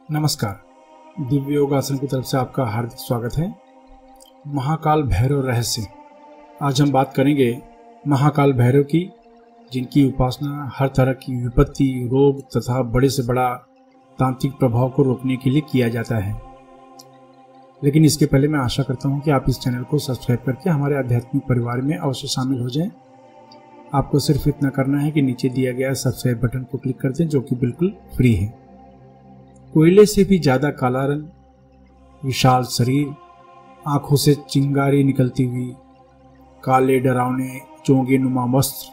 नमस्कार। दिव्य योगासन की तरफ से आपका हार्दिक स्वागत है। महाकाल भैरव रहस्य। आज हम बात करेंगे महाकाल भैरव की, जिनकी उपासना हर तरह की विपत्ति, रोग तथा बड़े से बड़ा तांत्रिक प्रभाव को रोकने के लिए किया जाता है। लेकिन इसके पहले मैं आशा करता हूं कि आप इस चैनल को सब्सक्राइब करके हमारे आध्यात्मिक परिवार में अवश्य शामिल हो जाएं। आपको सिर्फ इतना करना है कि नीचे दिया गया सब्सक्राइब बटन को क्लिक कर दें, जो कि बिल्कुल फ्री है। कोयले से भी ज्यादा काला रंग, विशाल शरीर, आंखों से चिंगारी निकलती हुई, काले डरावने चोंगे नुमा वस्त्र,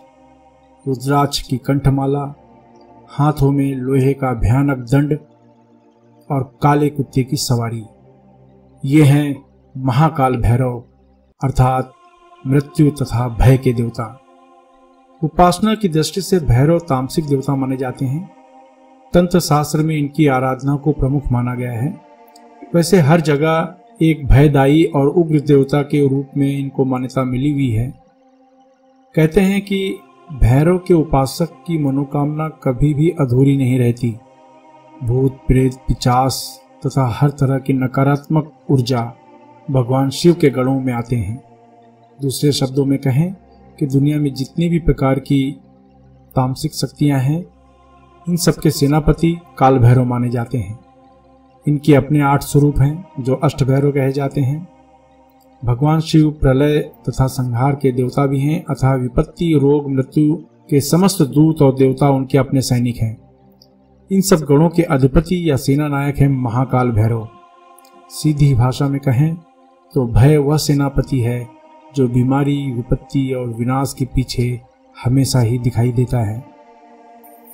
रुद्राक्ष की कंठमाला, हाथों में लोहे का भयानक दंड और काले कुत्ते की सवारी, ये हैं महाकाल भैरव अर्थात मृत्यु तथा भय के देवता। उपासना की दृष्टि से भैरव तामसिक देवता माने जाते हैं। तंत्र शास्त्र में इनकी आराधना को प्रमुख माना गया है। वैसे हर जगह एक भयदायी और उग्र देवता के रूप में इनको मान्यता मिली हुई है। कहते हैं कि भैरव के उपासक की मनोकामना कभी भी अधूरी नहीं रहती। भूत प्रेत पिशाच तथा हर तरह की नकारात्मक ऊर्जा भगवान शिव के गढ़ों में आते हैं। दूसरे शब्दों में कहें कि दुनिया में जितनी भी प्रकार की तामसिक शक्तियां हैं, इन सबके सेनापति काल भैरव माने जाते हैं। इनके अपने 8 स्वरूप हैं जो अष्ट भैरव कहे जाते हैं। भगवान शिव प्रलय तथा संहार के देवता भी हैं, अतः विपत्ति, रोग, मृत्यु के समस्त दूत और देवता उनके अपने सैनिक हैं। इन सब गणों के अधिपति या सेना नायक है महाकाल भैरव। सीधी भाषा में कहें तो भय वह सेनापति है जो बीमारी, विपत्ति और विनाश के पीछे हमेशा ही दिखाई देता है।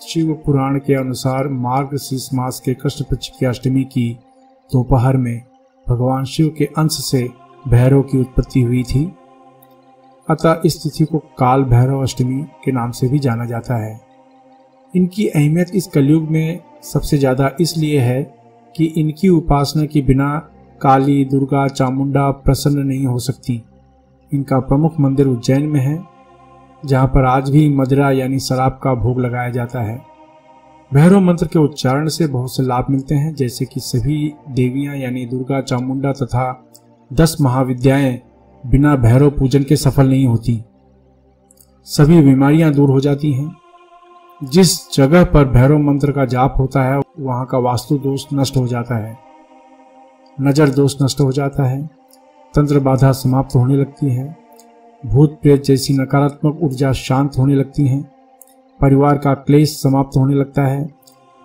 शिव पुराण के अनुसार मार्गशीर्ष मास के कृष्ण पक्ष की अष्टमी की दोपहर में भगवान शिव के अंश से भैरव की उत्पत्ति हुई थी। अतः इस तिथि को काल भैरव अष्टमी के नाम से भी जाना जाता है। इनकी अहमियत इस कलयुग में सबसे ज़्यादा इसलिए है कि इनकी उपासना के बिना काली, दुर्गा, चामुंडा प्रसन्न नहीं हो सकती। इनका प्रमुख मंदिर उज्जैन में है, जहाँ पर आज भी मदिरा यानी शराब का भोग लगाया जाता है। भैरव मंत्र के उच्चारण से बहुत से लाभ मिलते हैं, जैसे कि सभी देवियां यानी दुर्गा, चामुंडा तथा 10 महाविद्याएं बिना भैरव पूजन के सफल नहीं होती। सभी बीमारियां दूर हो जाती हैं। जिस जगह पर भैरव मंत्र का जाप होता है वहां का वास्तु दोष नष्ट हो जाता है, नजर दोष नष्ट हो जाता है, तंत्र बाधा समाप्त होने लगती है, भूत प्रेत जैसी नकारात्मक ऊर्जा शांत होने लगती हैं, परिवार का क्लेश समाप्त होने लगता है,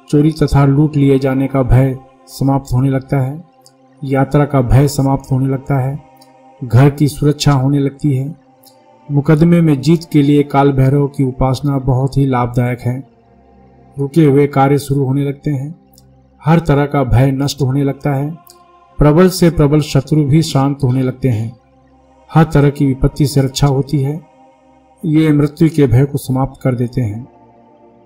चोरी तथा लूट लिए जाने का भय समाप्त होने लगता है, यात्रा का भय समाप्त होने लगता है, घर की सुरक्षा होने लगती है। मुकदमे में जीत के लिए काल भैरव की उपासना बहुत ही लाभदायक है। रुके हुए कार्य शुरू होने लगते हैं, हर तरह का भय नष्ट होने लगता है, प्रबल से प्रबल शत्रु भी शांत होने लगते हैं, हर तरह की विपत्ति से रक्षा होती है। ये मृत्यु के भय को समाप्त कर देते हैं।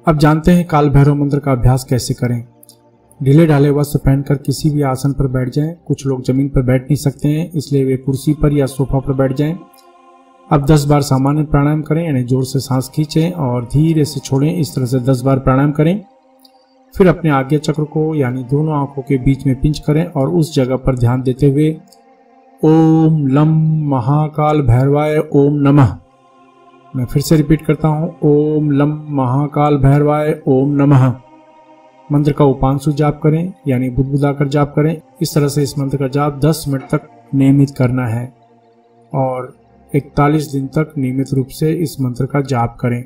अब जानते हैं काल भैरव मंत्र का अभ्यास कैसे करें। ढीले ढाले वस्त्र पहनकर किसी भी आसन पर बैठ जाएं। कुछ लोग जमीन पर बैठ नहीं सकते हैं, इसलिए वे कुर्सी पर या सोफा पर बैठ जाएं। अब 10 बार सामान्य प्राणायाम करें, यानी जोर से सांस खींचें और धीरे से छोड़ें। इस तरह से 10 बार प्राणायाम करें। फिर अपने आज्ञा चक्र को यानी दोनों आंखों के बीच में पिंच करें और उस जगह पर ध्यान देते हुए ओम लम महाकाल भैरवाय ओम नमः, मैं फिर से रिपीट करता हूं, ओम लम महाकाल भैरवाय ओम नमः मंत्र का उपांशु जाप करें, यानी बुदबुदाकर जाप करें। इस तरह से इस मंत्र का जाप 10 मिनट तक नियमित करना है और 41 दिन तक नियमित रूप से इस मंत्र का जाप करें।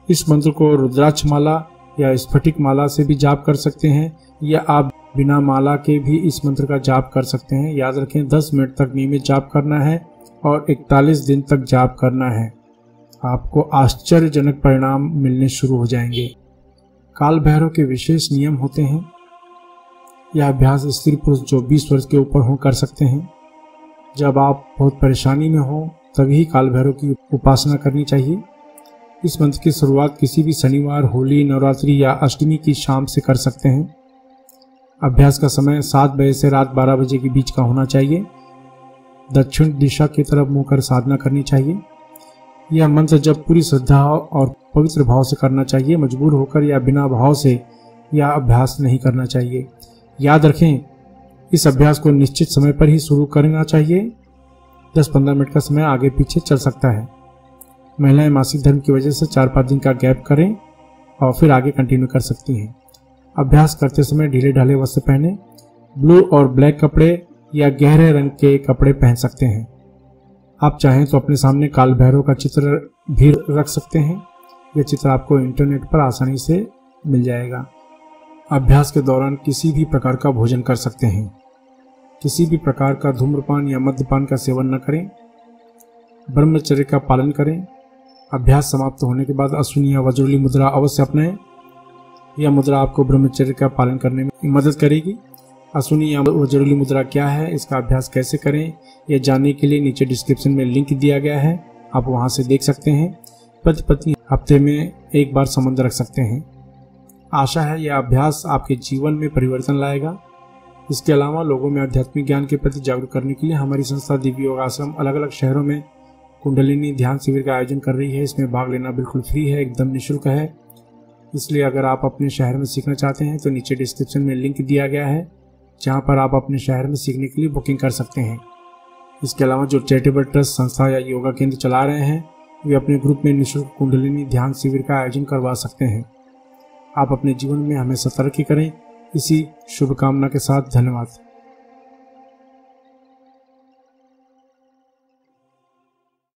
इस मंत्र को रुद्राक्ष माला या स्फटिक माला से भी जाप कर सकते हैं, या आप बिना माला के भी इस मंत्र का जाप कर सकते हैं। याद रखें 10 मिनट तक नियमित जाप करना है और 41 दिन तक जाप करना है। आपको आश्चर्यजनक परिणाम मिलने शुरू हो जाएंगे। काल भैरव के विशेष नियम होते हैं। यह अभ्यास स्त्री पुरुष जो 20 वर्ष के ऊपर हो कर सकते हैं। जब आप बहुत परेशानी में हो तभी काल भैरव की उपासना करनी चाहिए। इस मंत्र की शुरुआत किसी भी शनिवार, होली, नवरात्रि या अष्टमी की शाम से कर सकते हैं। अभ्यास का समय 7 बजे से रात 12 बजे के बीच का होना चाहिए। दक्षिण दिशा की तरफ मुंह कर साधना करनी चाहिए। यह मंत्र जब पूरी श्रद्धा और पवित्र भाव से करना चाहिए। मजबूर होकर या बिना भाव से यह अभ्यास नहीं करना चाहिए। याद रखें, इस अभ्यास को निश्चित समय पर ही शुरू करना चाहिए। 10-15 मिनट का समय आगे पीछे चल सकता है। महिलाएं मासिक धर्म की वजह से 4-5 दिन का गैप करें और फिर आगे कंटिन्यू कर सकती हैं। अभ्यास करते समय ढीले ढाले वस्त्र पहने, ब्लू और ब्लैक कपड़े या गहरे रंग के कपड़े पहन सकते हैं। आप चाहें तो अपने सामने काल भैरव का चित्र भी रख सकते हैं। यह चित्र आपको इंटरनेट पर आसानी से मिल जाएगा। अभ्यास के दौरान किसी भी प्रकार का भोजन कर सकते हैं। किसी भी प्रकार का धूम्रपान या मद्यपान का सेवन न करें। ब्रह्मचर्य का पालन करें। अभ्यास समाप्त होने के बाद अश्विनी या वज्रली मुद्रा अवश्य अपनाएं। यह मुद्रा आपको ब्रह्मचर्य का पालन करने में मदद करेगी। अश्विनी या वज्रली मुद्रा क्या है, इसका अभ्यास कैसे करें, यह जानने के लिए नीचे डिस्क्रिप्शन में लिंक दिया गया है, आप वहां से देख सकते हैं। पति पत्नी हफ्ते में एक बार संबंध रख सकते हैं। आशा है यह अभ्यास आपके जीवन में परिवर्तन लाएगा। इसके अलावा लोगों में आध्यात्मिक ज्ञान के प्रति जागरूक करने के लिए हमारी संस्था दिव्य योग आश्रम अलग अलग शहरों में कुंडलिनी ध्यान शिविर का आयोजन कर रही है। इसमें भाग लेना बिल्कुल फ्री है, एकदम निःशुल्क है। इसलिए अगर आप अपने शहर में सीखना चाहते हैं तो नीचे डिस्क्रिप्शन में लिंक दिया गया है, जहां पर आप अपने शहर में सीखने के लिए बुकिंग कर सकते हैं। इसके अलावा जो चैरिटेबल ट्रस्ट, संस्था या योगा केंद्र चला रहे हैं, वे अपने ग्रुप में निःशुल्क कुंडलिनी ध्यान शिविर का आयोजन करवा सकते हैं। आप अपने जीवन में हमेशा तरक्की करें। इसी शुभकामना के साथ धन्यवाद।